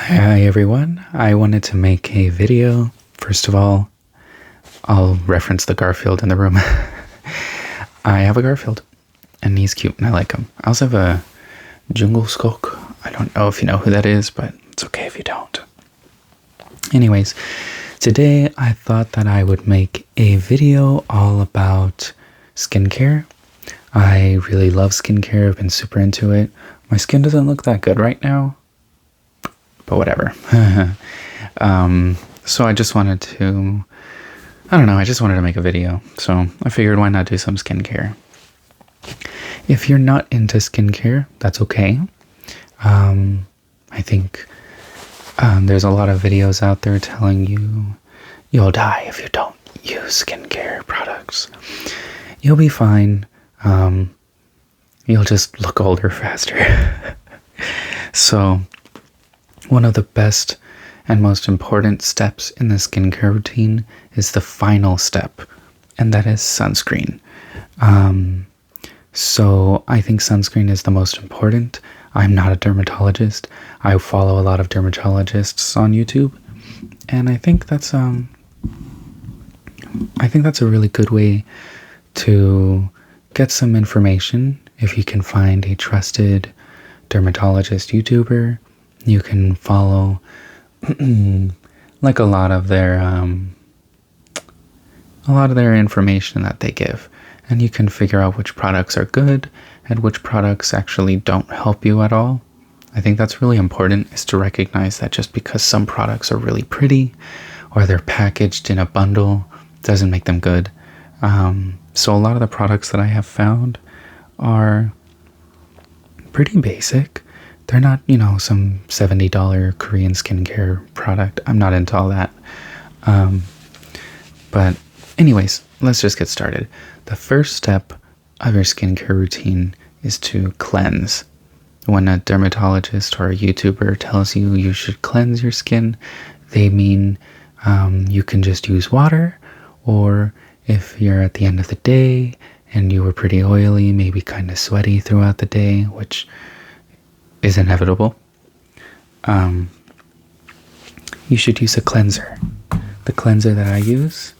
Hi everyone, I wanted to make a video. First of all, I'll reference the Garfield in the room. I have a Garfield and he's cute and I like him. I also have a jungle skunk. I don't know if you know who that is, but it's okay if you don't. Anyways, today I thought that I would make a video all about skincare. I really love skincare. I've been super into it. My skin doesn't look that good right now, but whatever. So I just wanted to, I just wanted to make a video. So I figured why not do some skincare. If you're not into skincare, that's okay. I think there's a lot of videos out there telling you you'll die if you don't use skincare products. You'll be fine. You'll just look older faster. So one of the best and most important steps in the skincare routine is the final step, and that is sunscreen. So I think sunscreen is the most important. I'm not a dermatologist. I follow a lot of dermatologists on YouTube, and I think that's a really good way to get some information. If you can find a trusted dermatologist YouTuber, you can follow like a lot of their information that they give, and you can figure out which products are good and which products actually don't help you at all. I think that's really important, is to recognize that just because some products are really pretty or they're packaged in a bundle doesn't make them good. So a lot of the products that I have found are pretty basic. They're not, some $70 Korean skincare product. I'm not into all that. But anyways, let's just get started. The first step of your skincare routine is to cleanse. When a dermatologist or a YouTuber tells you you should cleanse your skin, they mean you can just use water, or if you're at the end of the day and you were pretty oily, maybe kind of sweaty throughout the day, which is inevitable, you should use a cleanser. The cleanser that I use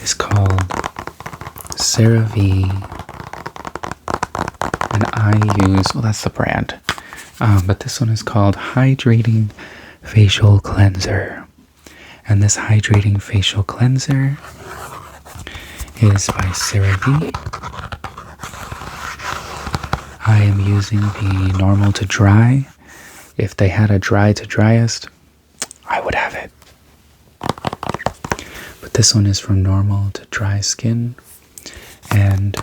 is called CeraVe, and I use, well, that's the brand, but this one is called Hydrating Facial Cleanser. And this Hydrating Facial Cleanser is by CeraVe. I am using the normal to dry. If they had a dry to driest, I would have it. But this one is from normal to dry skin. And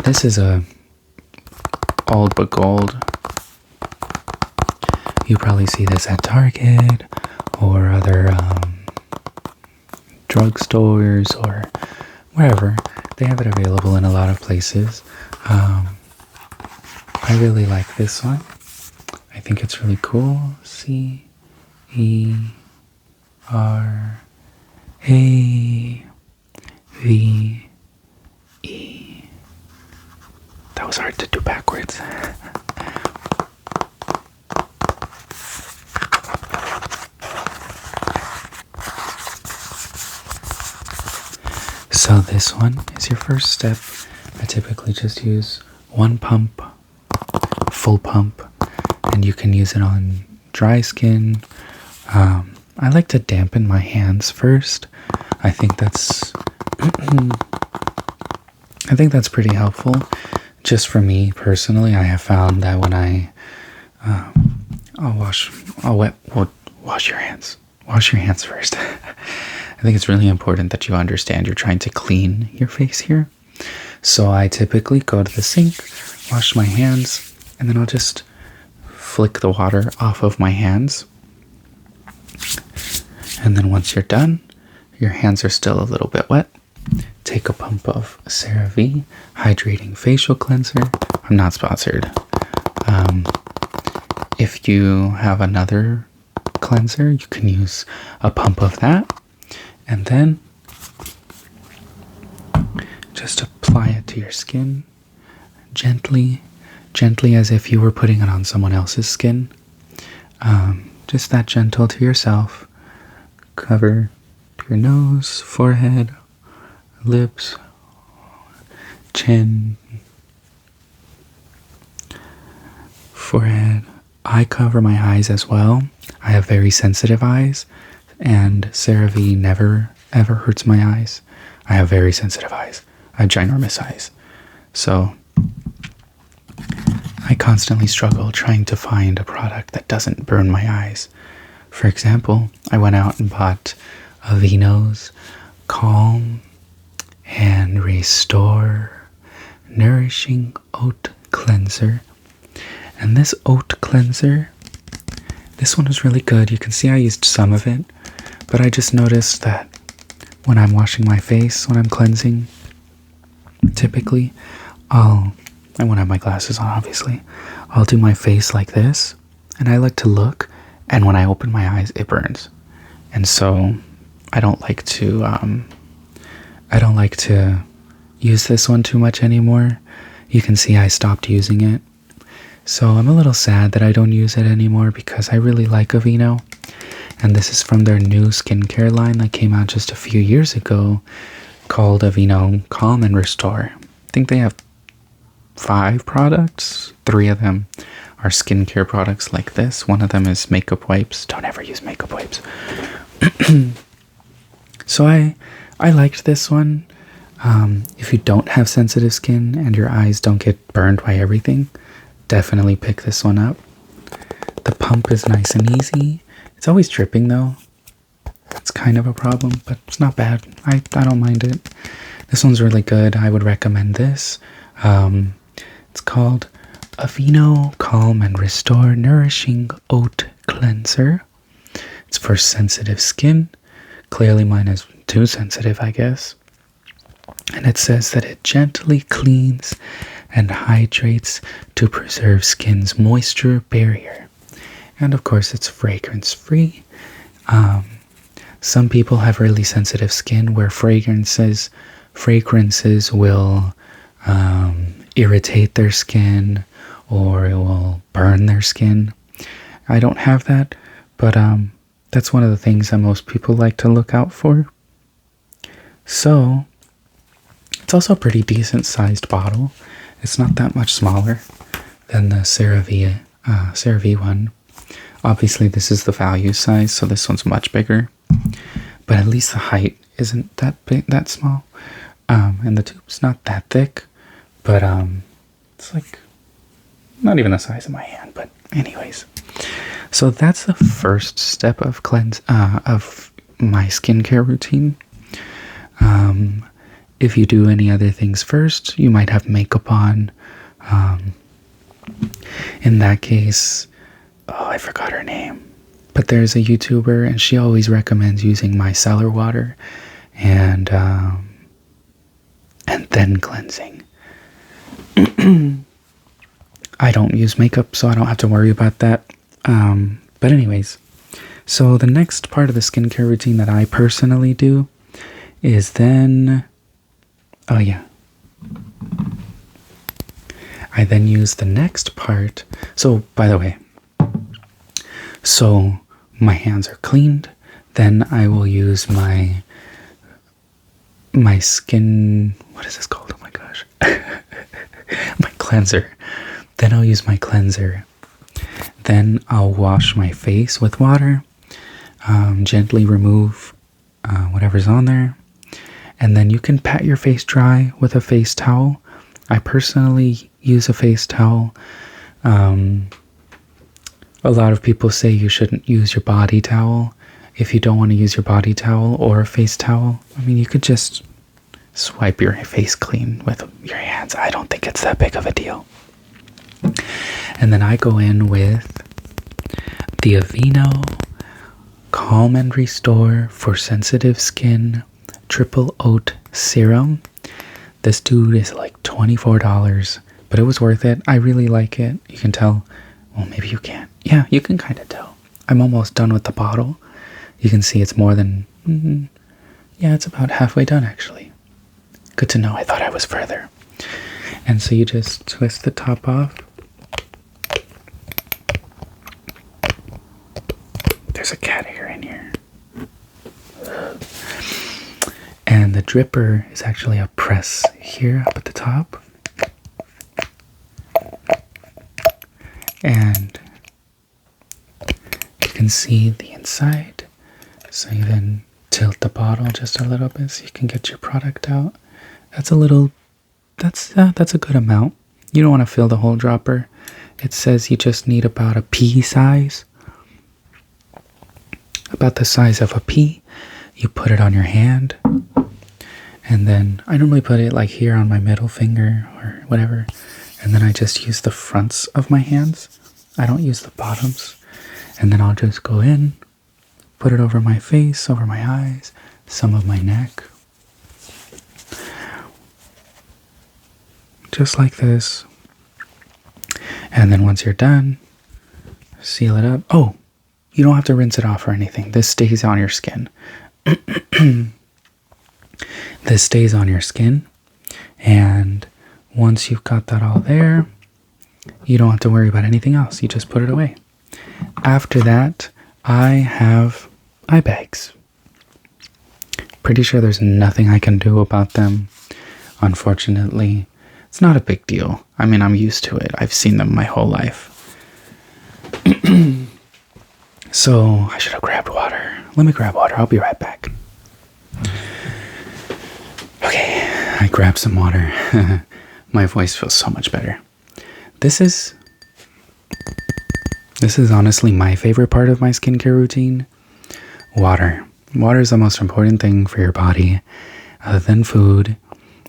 this is a old but gold. You probably see this at Target or other drugstores or wherever. They have it available in a lot of places. I really like this one. I think it's really cool. CeraVe. That was hard to do backwards. So this one is your first step. I typically just use one pump, full pump, and you can use it on dry skin. I like to dampen my hands first. I think that's pretty helpful. Just for me personally, I have found that when wash your hands. Wash your hands first. I think it's really important that you understand you're trying to clean your face here. So I typically go to the sink, wash my hands, and then I'll just flick the water off of my hands. And then once you're done, your hands are still a little bit wet, take a pump of CeraVe Hydrating Facial Cleanser. I'm not sponsored. If you have another cleanser, you can use a pump of that. And then just apply it to your skin gently as if you were putting it on someone else's skin. Just that gentle to yourself. Cover your nose, forehead, lips, chin, forehead. I cover my eyes as well. I have very sensitive eyes, and CeraVe never ever hurts my eyes. I have very sensitive eyes. I have ginormous eyes. So I constantly struggle trying to find a product that doesn't burn my eyes. For example, I went out and bought Aveeno's Calm and Restore Nourishing Oat Cleanser. And this oat cleanser, this one is really good. You can see I used some of it, but I just noticed that when I'm washing my face, when I'm cleansing, typically, I won't have my glasses on, obviously. I'll do my face like this, and I like to look, and when I open my eyes, it burns. And so I don't like to use this one too much anymore. You can see I stopped using it. So I'm a little sad that I don't use it anymore because I really like Aveeno. And this is from their new skincare line that came out just a few years ago called Aveeno Calm and Restore. I think they have 5 products. 3 of them are skincare products like this. One of them is makeup wipes. Don't ever use makeup wipes. So I liked this one. If you don't have sensitive skin and your eyes don't get burned by everything, definitely pick this one up. The pump is nice and easy. It's always dripping though. It's kind of a problem, but it's not bad. I don't mind it. This one's really good. I would recommend this. It's called Aveeno Calm and Restore Nourishing Oat Cleanser. It's for sensitive skin. Clearly mine is too sensitive, I guess. And it says that it gently cleans and hydrates to preserve skin's moisture barrier. And of course, it's fragrance-free. Some people have really sensitive skin where fragrances will irritate their skin or it will burn their skin. I don't have that, but that's one of the things that most people like to look out for. So it's also a pretty decent sized bottle. It's not that much smaller than the CeraVe one. Obviously, this is the value size, so this one's much bigger. But at least the height isn't that big, that small. And the tube's not that thick, but it's like not even the size of my hand. But anyways, so that's the first step of of my skincare routine. If you do any other things first, you might have makeup on. In that case, I forgot her name. But there's a YouTuber and she always recommends using micellar water and then cleansing. I don't use makeup, so I don't have to worry about that. But anyways, so the next part of the skincare routine that I personally do is then... Oh yeah. I then use the next part. So, by the way, so my hands are cleaned. Then I will use my skin... What is this called? Oh my gosh. My cleanser. Then I'll use my cleanser. Then I'll wash my face with water. Gently remove whatever's on there. And then you can pat your face dry with a face towel. I personally use a face towel. A lot of people say you shouldn't use your body towel. If you don't want to use your body towel or a face towel, I mean, you could just swipe your face clean with your hands. I don't think it's that big of a deal. And then I go in with the Aveeno Calm and Restore for Sensitive Skin Triple Oat Serum. This dude is like $24, but it was worth it. I really like it. You can tell. Well, maybe you can't. Yeah, you can kind of tell. I'm almost done with the bottle. You can see it's more than... yeah, it's about halfway done, actually. Good to know. I thought I was further. And so you just twist the top off. There's a cat hair in here. And the dripper is actually a press here up at the top. And you can see the inside. So you then tilt the bottle just a little bit so you can get your product out. That's a good amount. You don't want to fill the whole dropper. It says you just need about a pea size. About the size of a pea. You put it on your hand. And then I normally put it like here on my middle finger or whatever. And then I just use the fronts of my hands. I don't use the bottoms. And then I'll just go in, put it over my face, over my eyes, some of my neck. Just like this. And then once you're done, seal it up. Oh, you don't have to rinse it off or anything. This stays on your skin. This stays on your skin. And once you've got that all there, you don't have to worry about anything else. You just put it away. After that, I have eye bags. Pretty sure there's nothing I can do about them. Unfortunately, it's not a big deal. I mean, I'm used to it. I've seen them my whole life. So, I should have grabbed water. Let me grab water. I'll be right back. Okay, I grabbed some water. My voice feels so much better. This is honestly my favorite part of my skincare routine. Water. Water is the most important thing for your body other than food.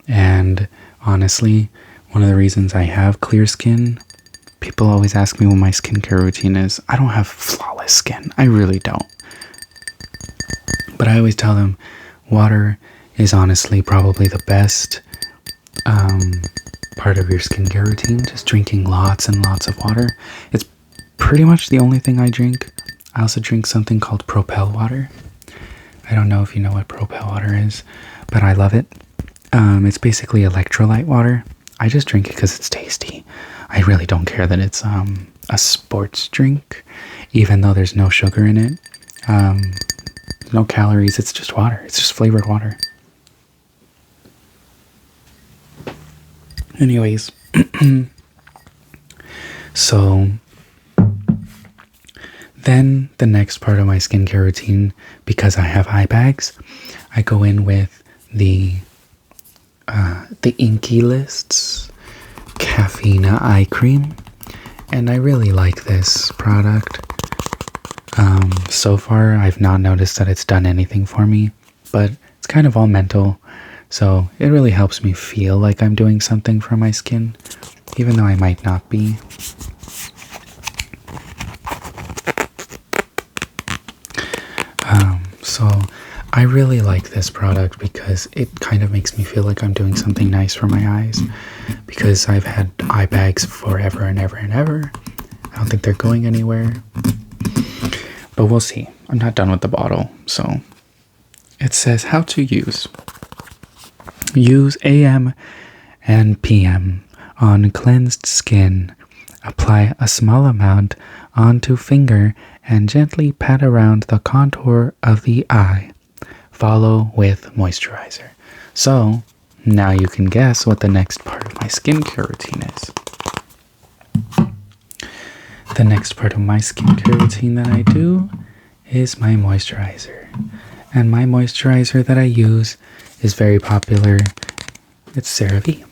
And honestly, one of the reasons I have clear skin, people always ask me what my skincare routine is. I don't have flawless skin. I really don't. But I always tell them water is honestly probably the best part of your skincare routine. Just drinking lots and lots of water. It's pretty much the only thing I drink. I also drink something called Propel water. I don't know if you know what Propel water is, but I love it. It's basically electrolyte water. I just drink it because it's tasty. I really don't care that it's a sports drink, even though there's no sugar in it. No calories, it's just water. It's just flavored water. Anyways, so then the next part of my skincare routine, because I have eye bags, I go in with the Inky Lists Caffeine Eye Cream, and I really like this product. So far, I've not noticed that it's done anything for me, but it's kind of all mental, so it really helps me feel like I'm doing something for my skin, even though I might not be. So I really like this product because it kind of makes me feel like I'm doing something nice for my eyes, because I've had eye bags forever and ever and ever. I don't think they're going anywhere, but we'll see. I'm not done with the bottle. So it says how to use. Use AM and PM on cleansed skin. Apply a small amount onto finger and gently pat around the contour of the eye. Follow with moisturizer. So now you can guess what the next part of my skincare routine is. The next part of my skincare routine that I do is my moisturizer. And my moisturizer that I use is very popular. It's CeraVe.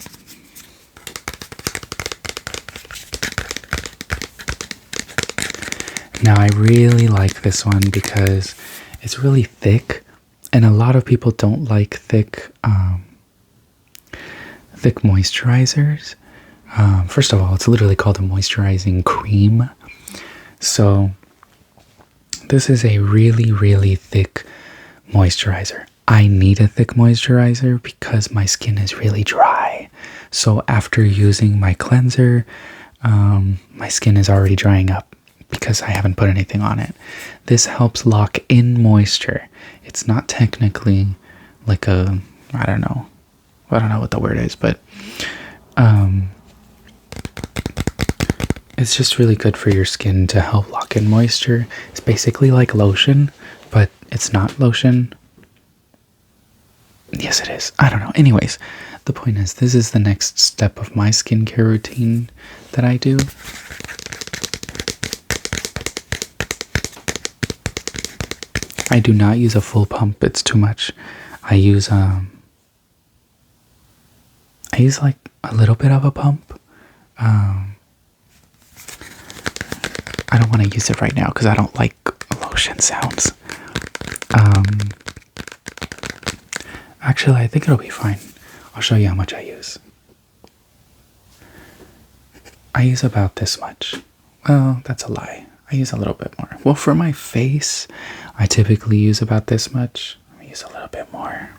Now I really like this one because it's really thick, and a lot of people don't like thick moisturizers. First of all, it's literally called a moisturizing cream. So this is a really, really thick moisturizer. I need a thick moisturizer because my skin is really dry. So after using my cleanser, my skin is already drying up because I haven't put anything on it. This helps lock in moisture. It's not technically like a, I don't know what the word is, but It's just really good for your skin to help lock in moisture. It's basically like lotion, but it's not lotion. Yes, it is. I don't know. Anyways, the point is, this is the next step of my skincare routine that I do. I do not use a full pump. It's too much. I use like a little bit of a pump. I don't want to use it right now because I don't like lotion sounds. Actually, I think it'll be fine. I'll show you how much I use. I use about this much. Well, that's a lie. I use a little bit more. Well, for my face, I typically use about this much. I use a little bit more.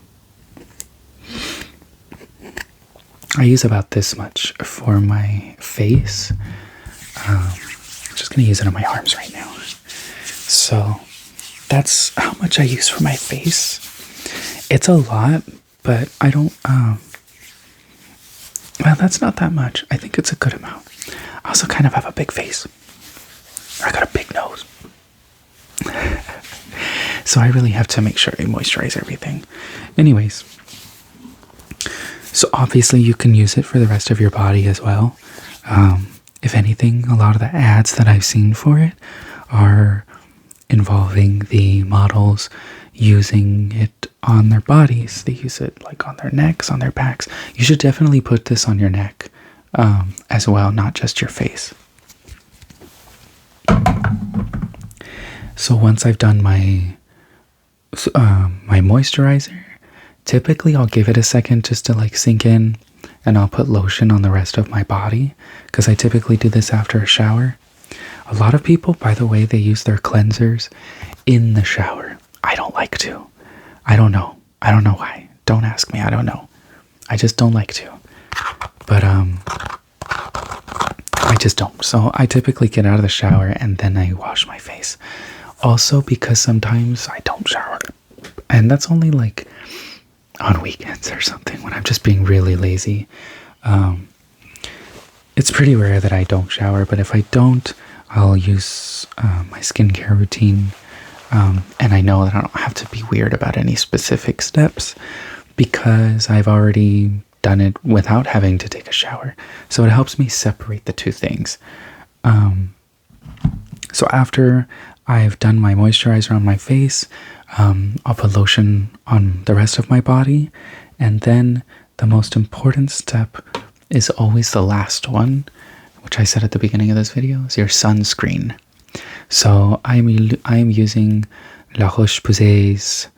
I use about this much for my face. I'm just going to use it on my arms right now. So that's how much I use for my face. It's a lot, but I don't, well, that's not that much. I think it's a good amount. I also kind of have a big face. I got a big nose. So I really have to make sure I moisturize everything. Anyways, so obviously you can use it for the rest of your body as well. If anything, a lot of the ads that I've seen for it are involving the models using it on their bodies. They use it like on their necks, on their backs. You should definitely put this on your neck as well, not just your face. So once I've done my moisturizer, typically I'll give it a second just to like sink in, and I'll put lotion on the rest of my body because I typically do this after a shower. A lot of people, by the way, they use their cleansers in the shower. I don't like to. I don't know. I don't know why. Don't ask me. I don't know. I just don't like to. But I just don't. So I typically get out of the shower and then I wash my face. Also because sometimes I don't shower. And that's only like on weekends or something when I'm just being really lazy. It's pretty rare that I don't shower, but if I don't, I'll use my skincare routine. And I know that I don't have to be weird about any specific steps because I've already done it without having to take a shower. So it helps me separate the two things. So after I've done my moisturizer on my face, I'll put lotion on the rest of my body. And then the most important step is always the last one, which I said at the beginning of this video, is your sunscreen. So I'm using La Roche-Posay's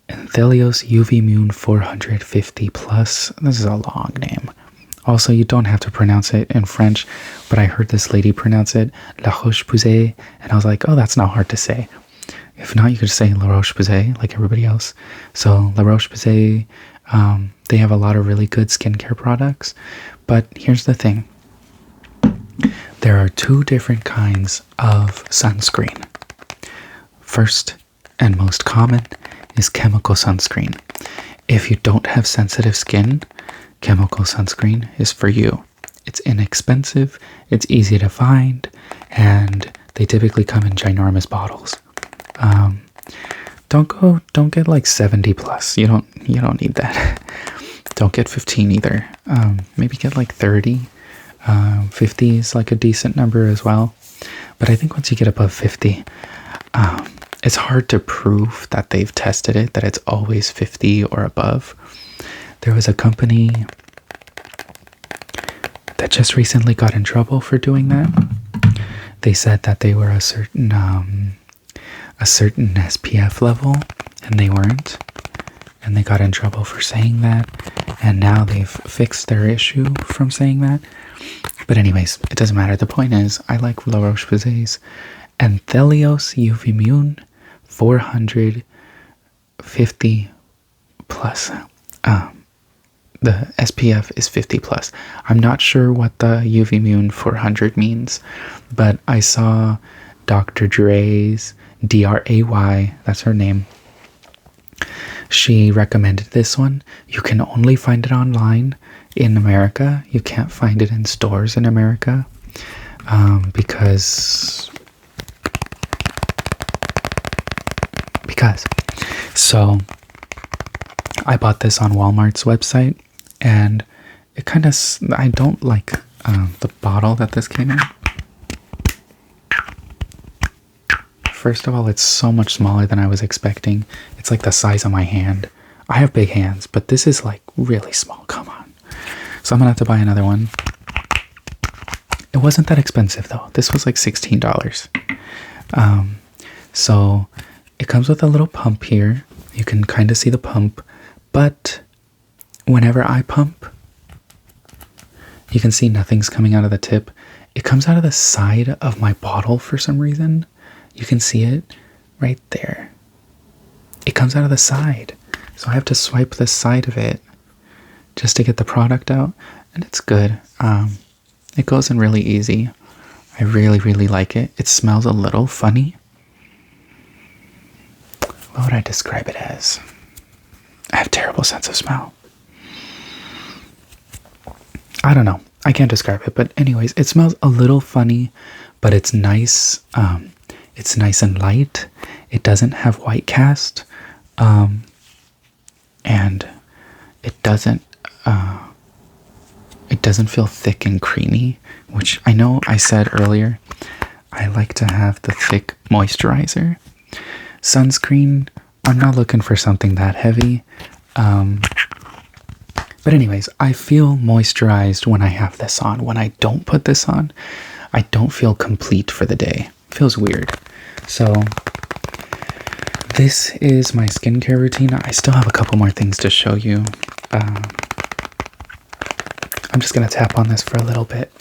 Thelios UV Immune 450 Plus. This is a long name. Also, you don't have to pronounce it in French, but I heard this lady pronounce it La Roche-Posay, and I was like, oh, that's not hard to say. If not, you could say La Roche-Posay like everybody else. So La Roche-Posay, they have a lot of really good skincare products, but here's the thing. There are two different kinds of sunscreen. First and most common is chemical sunscreen. If you don't have sensitive skin, chemical sunscreen is for you. It's inexpensive, it's easy to find, and they typically come in ginormous bottles. Don't get like 70 plus. You don't need that. Don't get 15 either. Maybe get like 30. 50 is like a decent number as well. But I think once you get above 50, it's hard to prove that they've tested it, that it's always 50 or above. There was a company that just recently got in trouble for doing that. They said that they were a certain SPF level, and they weren't. And they got in trouble for saying that. And now they've fixed their issue from saying that. But anyways, it doesn't matter. The point is, I like La Roche-Posay's and Thelios UV Immune 450 plus. The SPF is 50 plus. I'm not sure what the UV Immune 400 means, but I saw Dr. Dre's, Dray, that's her name. She recommended this one. You can only find it online in America. You can't find it in stores in America. because so I bought this on Walmart's website, and it kind of, I don't like the bottle that this came in. First of all, it's so much smaller than I was expecting. It's like the size of my hand. I have big hands, but this is like really small. Come on. So I'm gonna have to buy another one. It wasn't that expensive though. This was like $16. So it comes with a little pump here. You can kind of see the pump, but whenever I pump, you can see nothing's coming out of the tip. It comes out of the side of my bottle for some reason. You can see it right there. It comes out of the side. So I have to swipe the side of it just to get the product out, and it's good. It goes in really easy. I really, really like it. It smells a little funny. What would I describe it as? I have terrible sense of smell. I don't know. I can't describe it, but anyways, it smells a little funny, but it's nice. It's nice and light. It doesn't have white cast, and it doesn't feel thick and creamy, which I know I said earlier. I like to have the thick moisturizer. Sunscreen, I'm not looking for something that heavy. But anyways, I feel moisturized when I have this on. When I don't put this on, I don't feel complete for the day. It feels weird. So this is my skincare routine. I still have a couple more things to show you. I'm just going to tap on this for a little bit.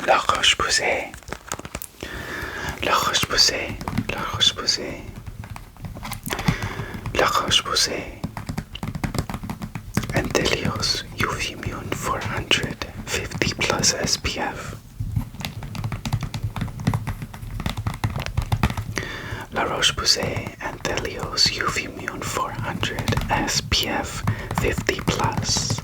La Roche-Posay. La Roche-Posay. La Roche-Posay. La Roche-Posay. Antelios UV Immune 450 plus SPF. La Roche-Posay Antelios UV Immune 400 SPF 50 plus.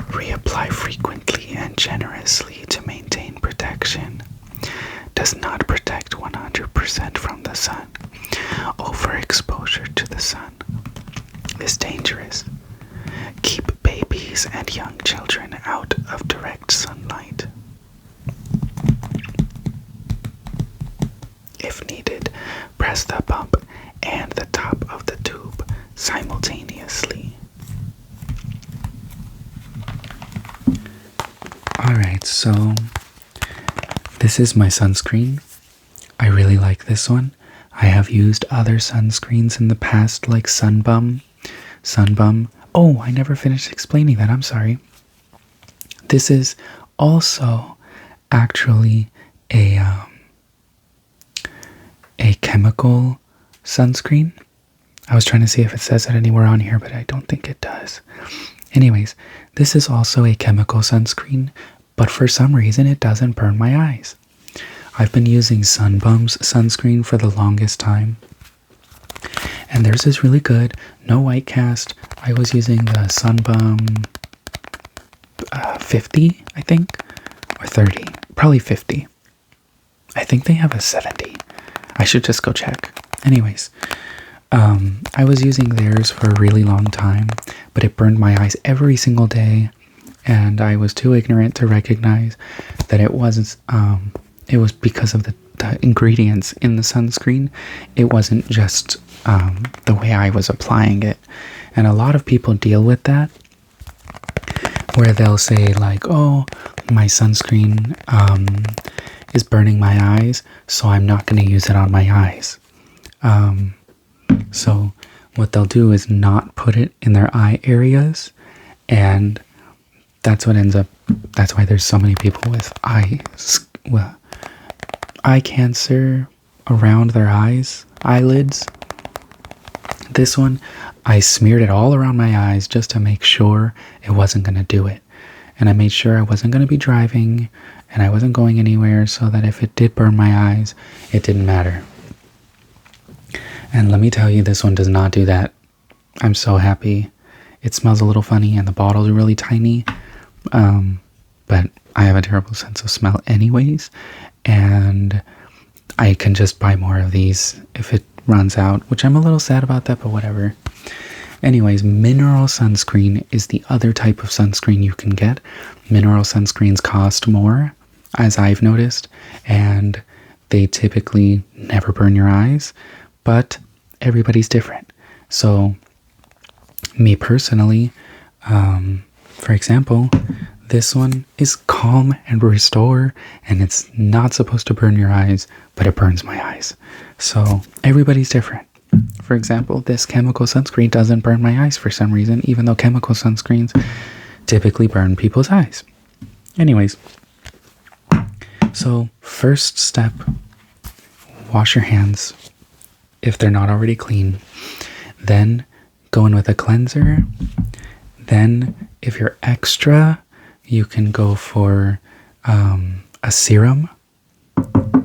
Reapply frequently and generously to maintain protection. Does not protect 100% from the sun. Overexposure to the sun is dangerous. Keep babies and young children out of direct sunlight. If needed, press the pump and the top of the tube simultaneously. Alright, so this is my sunscreen. I really like this one. I have used other sunscreens in the past, like Sunbum. Oh, I never finished explaining that. I'm sorry. This is also actually a chemical sunscreen. I was trying to see if it says it anywhere on here, but I don't think it does. Anyways, this is also a chemical sunscreen, but for some reason it doesn't burn my eyes. I've been using Sunbum's sunscreen for the longest time. And theirs is really good. No white cast. I was using the Sunbum 50, I think, or 30. Probably 50. I think they have a 70. I should just go check. Anyways, I was using theirs for a really long time, but it burned my eyes every single day, and I was too ignorant to recognize that it was because of the ingredients in the sunscreen. It wasn't just the way I was applying it. And a lot of people deal with that, where they'll say like, oh, my sunscreen is burning my eyes, so I'm not going to use it on my eyes. So what they'll do is not put it in their eye areas, and that's why there's so many people with eye cancer around their eyelids. This one, I smeared it all around my eyes just to make sure it wasn't going to do it. And I made sure I wasn't going to be driving and I wasn't going anywhere, so that if it did burn my eyes, it didn't matter. And let me tell you, this one does not do that. I'm so happy. It smells a little funny and the bottles are really tiny. But I have a terrible sense of smell anyways. And I can just buy more of these if it runs out, which I'm a little sad about that, but whatever. Anyways, mineral sunscreen is the other type of sunscreen you can get. Mineral sunscreens cost more, as I've noticed, and they typically never burn your eyes, but everybody's different. So, me personally, for example, this one is Calm and Restore, and it's not supposed to burn your eyes, but it burns my eyes. So everybody's different. For example, this chemical sunscreen doesn't burn my eyes for some reason, even though chemical sunscreens typically burn people's eyes. Anyways, so first step, wash your hands if they're not already clean. Then go in with a cleanser. Then if you're extra, you can go for a serum.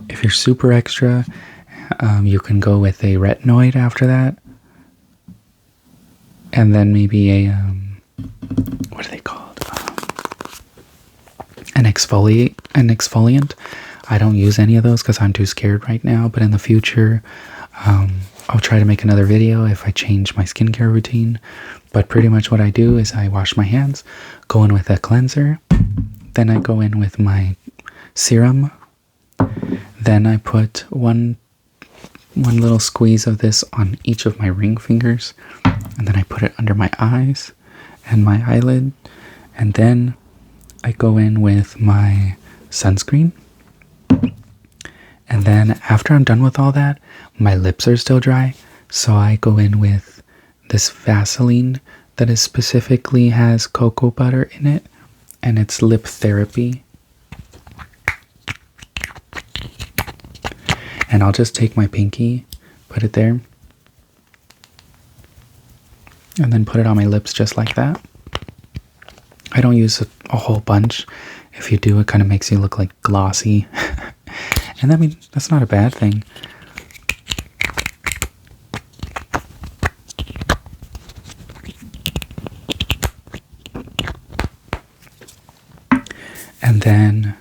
If you're super extra, you can go with a retinoid after that. And then maybe a, what are they called? An exfoliant. I don't use any of those because I'm too scared right now. But in the future, I'll try to make another video if I change my skincare routine. But pretty much what I do is I wash my hands, go in with a cleanser, then I go in with my serum, then I put one little squeeze of this on each of my ring fingers, and then I put it under my eyes and my eyelid, and then I go in with my sunscreen. And then after I'm done with all that, my lips are still dry, so I go in with this Vaseline that is specifically has cocoa butter in it, and it's lip therapy. And I'll just take my pinky, put it there, and then put it on my lips just like that. I don't use a whole bunch. If you do, it kind of makes you look like glossy. And I mean, that's not a bad thing. And then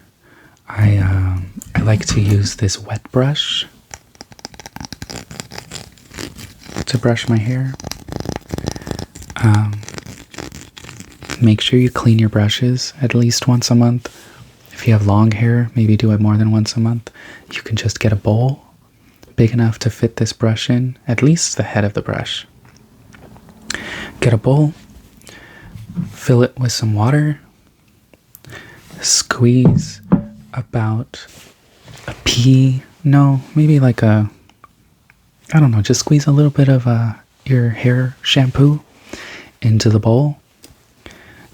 I like to use this wet brush to brush my hair. Make sure you clean your brushes at least once a month. If you have long hair, maybe do it more than once a month. You can just get a bowl big enough to fit this brush in, at least the head of the brush. Get a bowl, fill it with some water, squeeze about a pea, no, maybe like a, I don't know, just squeeze a little bit of your hair shampoo into the bowl.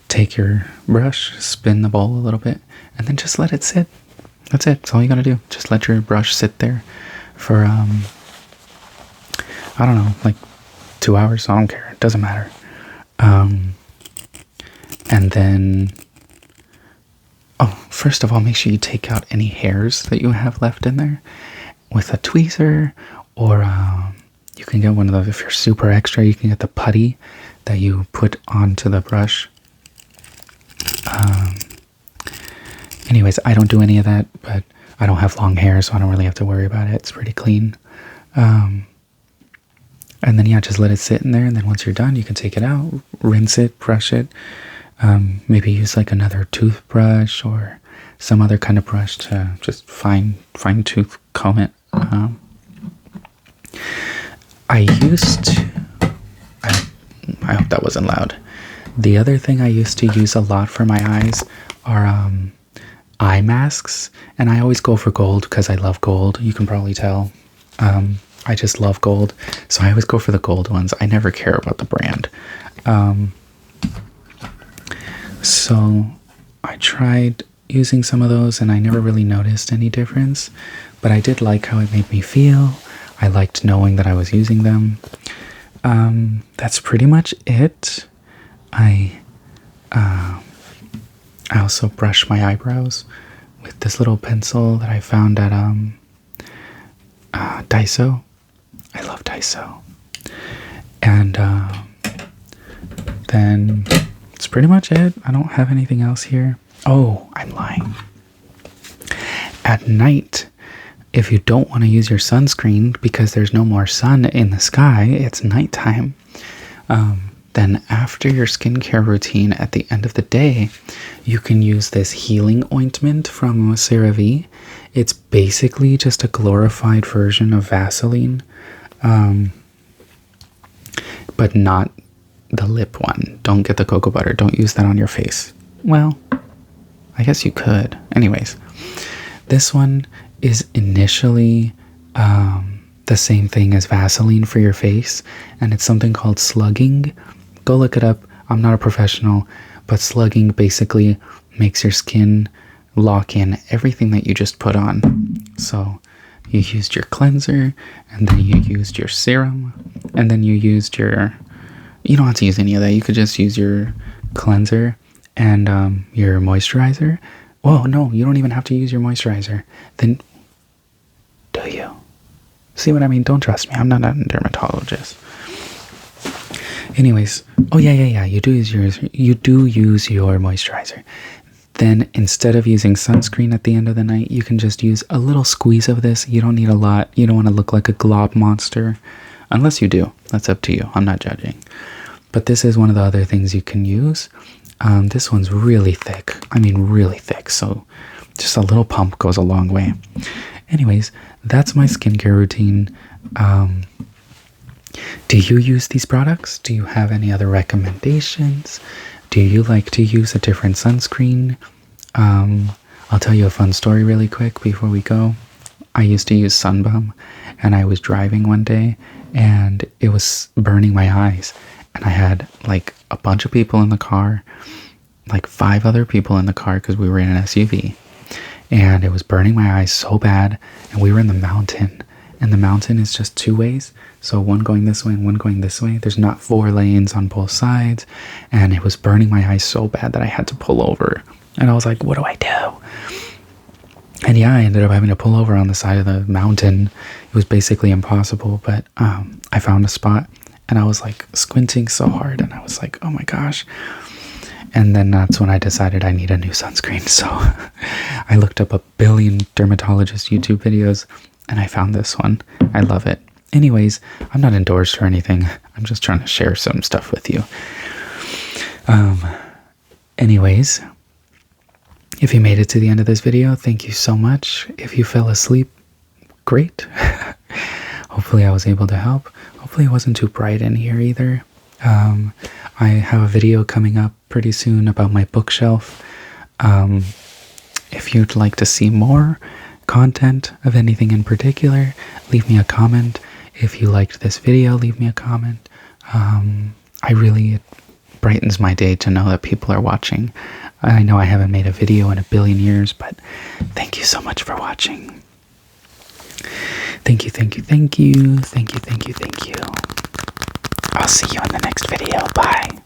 Take your brush, spin the bowl a little bit, and then just let it sit. That's it. That's all you gotta do. Just let your brush sit there for, I don't know, like 2 hours. I don't care. It doesn't matter. And then, oh, first of all, make sure you take out any hairs that you have left in there with a tweezer, or you can get one of those, if you're super extra, you can get the putty that you put onto the brush. Anyways, I don't do any of that, but I don't have long hair, so I don't really have to worry about it. It's pretty clean. And then, yeah, just let it sit in there, and then once you're done, you can take it out, rinse it, brush it, maybe use like another toothbrush or some other kind of brush to just fine tooth comb it. I hope that wasn't loud. The other thing I used to use a lot for my eyes are eye masks, and I always go for gold because I love gold. You can probably tell. I just love gold, so I always go for the gold ones. I never care about the brand. So I tried using some of those, and I never really noticed any difference, but I did like how it made me feel. I liked knowing that I was using them. That's pretty much it. I also brush my eyebrows with this little pencil that I found at Daiso. I love Daiso. And then that's pretty much it. I don't have anything else here. Oh, I'm lying. At night, if you don't want to use your sunscreen because there's no more sun in the sky, it's nighttime, then after your skincare routine at the end of the day, you can use this healing ointment from CeraVe. It's basically just a glorified version of Vaseline, but not the lip one. Don't get the cocoa butter. Don't use that on your face. Well, I guess you could. Anyways, this one is initially the same thing as Vaseline for your face, and it's something called slugging. Go look it up. I'm not a professional, but slugging basically makes your skin lock in everything that you just put on. So you used your cleanser, and then you used your serum, and then you used your... You don't have to use any of that. You could just use your cleanser and your moisturizer. Whoa, no, you don't even have to use your moisturizer. Then, do you? See what I mean? Don't trust me. I'm not a dermatologist. Anyways, oh yeah. You do use your moisturizer. Then instead of using sunscreen at the end of the night, you can just use a little squeeze of this. You don't need a lot. You don't want to look like a glob monster. Unless you do. That's up to you. I'm not judging. But this is one of the other things you can use. This one's really thick. I mean, really thick. So just a little pump goes a long way. Anyways, that's my skincare routine. Do you use these products? Do you have any other recommendations? Do you like to use a different sunscreen? I'll tell you a fun story really quick before we go. I used to use Sunbum, and I was driving one day, and it was burning my eyes. And I had like a bunch of people in the car, like 5 other people in the car because we were in an SUV. And it was burning my eyes so bad, and we were in the mountain. And the mountain is just 2 ways. So one going this way and one going this way. There's not 4 lanes on both sides. And it was burning my eyes so bad that I had to pull over. And I was like, what do I do? And yeah, I ended up having to pull over on the side of the mountain. It was basically impossible, but I found a spot, and I was like squinting so hard, and I was like, oh my gosh. And then that's when I decided I need a new sunscreen. So I looked up a billion dermatologist YouTube videos, and I found this one. I love it. Anyways, I'm not endorsed or anything. I'm just trying to share some stuff with you. Anyways, if you made it to the end of this video, thank you so much. If you fell asleep, great. Hopefully I was able to help. Hopefully it wasn't too bright in here either. I have a video coming up pretty soon about my bookshelf. If you'd like to see more content of anything in particular, leave me a comment. If you liked this video, leave me a comment. It brightens my day to know that people are watching. I know I haven't made a video in a billion years, but thank you so much for watching. Thank you. I'll see you in the next video. Bye.